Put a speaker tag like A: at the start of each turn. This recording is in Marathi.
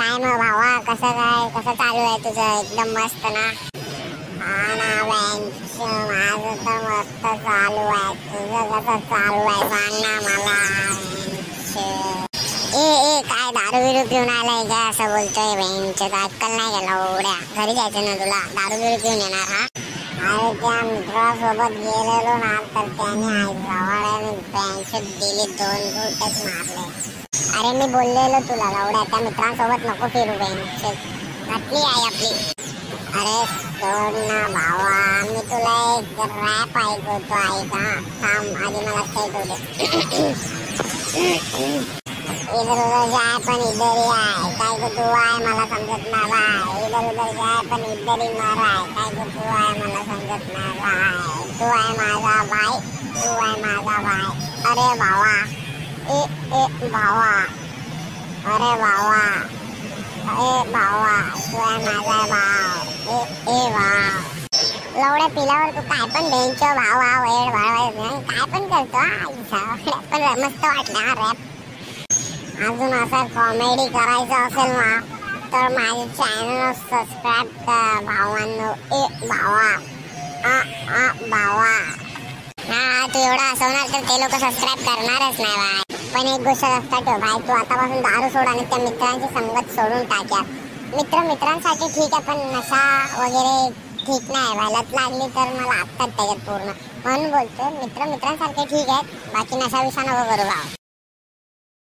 A: काय मग भावा, कसं चालू आहे तुझं? एकदम मस्त ना? हा ना बेंच, माझं तर मस्त चालू आहे. तुझं कसं चालू आहे सांग ना मला बेंच. ए काय दारू बिरू पिऊन आलाय का? असं बोलतोय बेंच. अक्कल नाही गेला उड्या. घरी जायचं ना तुला? दारू बिरू पिऊन येणार हा? अरे त्या मित्रासोबत गेलेलो ना, तर त्याने जवळ बेंच दिली 2 घुटच मारले. अरे मी बोललेलो तुला लवड्या, त्या मित्रांसोबत नको फिरू बेंच. घटली आहे आपली. अरे सोड ना भावा, मी तुला एक रॅप ऐकवतो, ऐका. थांब आधी मला सेट होऊ दे. इधर उधर जाए पण इधर ही आए, काय को तू आए मला समजत ना भाई. इधर उधर जाए पण इधर ही मर आए, काय को तू आए मला समजत ना भाई. तू आहे माझा भाई, तू आहे माझा भाई. अरे भावा, ए भावा, अरे भावा, ए भावा, तू आहे माझा भाव. ए भाव. लवड्या पिल्यावर तू काय पण बेंच भाव वेळ भाव काय पण करतो. पण मस्त वाटलं हा रॅप. अजून असं कॉमेडी करायचं असेल ना, तर माझ्या चॅनल सबस्क्राईब कर भावांनो. ए भावा, भावा. हा तू एवढा असवणार तर ते लोक सबस्क्राईब करणारच नाही भाई. पण एक गोष्ट लक्षात ठेव भाई, तू आतापासून दारू सोड आणि त्या मित्रांची संगत सोडून टाक यार. मित्रांसाठी ठीक आहे, पण नशा वगैरे ठीक नाही. लत लागली तर मला आत्ताच त्याच्यात पूर्ण. म्हणून बोलतोय मित्रांसारखे ठीक आहेत, बाकी नशा विषा नको करू भाव.